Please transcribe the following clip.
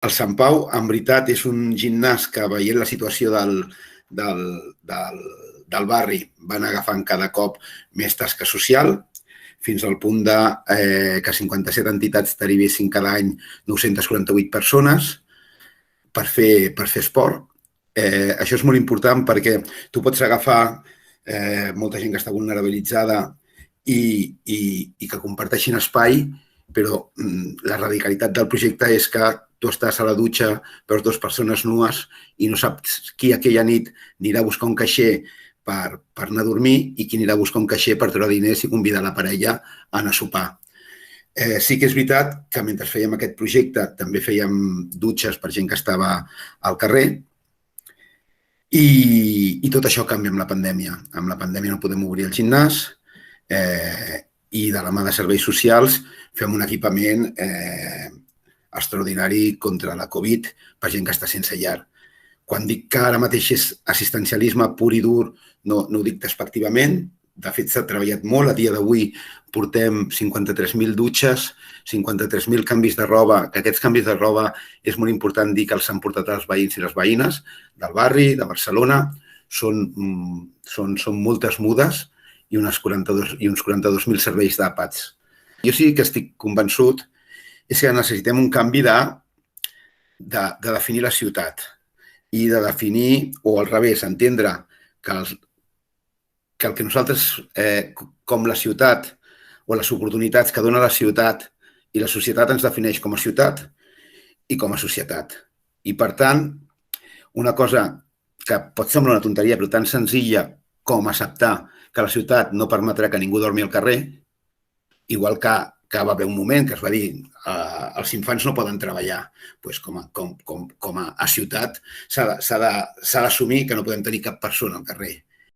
El Sant Pau, en veritat, és un gimnàs que, veient la situació del barri, van agafant cada cop més tasca social, fins al punt que 57 entitats derivessin cada any 948 persones per fer esport. Això és molt important perquè tu pots agafar molta gent que està vulnerabilitzada i que comparteixin espai, però la radicalitat del projecte és que tu estàs a la dutxa, veus dues persones nues i no saps qui aquella nit anirà a buscar un caixer per anar a dormir i qui anirà a buscar un caixer per treure diners i convidar la parella a anar a sopar. Sí que és veritat que mentre fèiem aquest projecte també fèiem dutxes per gent que estava al carrer i tot això canvia amb la pandèmia. Amb la pandèmia no podem obrir el gimnàs i de la mà de serveis socials fem un equipament extraordinari contra la Covid per gent que està sense llar. Quan dic que ara mateix és assistencialisme pur i dur, no ho dic despectivament. De fet, s'ha treballat molt. A dia d'avui portem 53.000 dutxes, 53.000 canvis de roba, que aquests canvis de roba és molt important dir que els han portat els veïns i les veïnes del barri, de Barcelona. Són moltes mudes i uns 42.000 serveis d'àpats. Jo sí que estic convençut és que necessitem un canvi de definir la ciutat i de definir, o al revés, entendre que el que nosaltres, com la ciutat o les oportunitats que dona la ciutat i la societat ens defineix com a ciutat i com a societat. I, per tant, una cosa que pot semblar una tonteria, però tan senzilla com acceptar que la ciutat no permetrà que ningú dormi al carrer, igual que va haver un moment que es va dir els infants no poden treballar. Com a ciutat s'ha d'assumir que no podem tenir cap persona al carrer.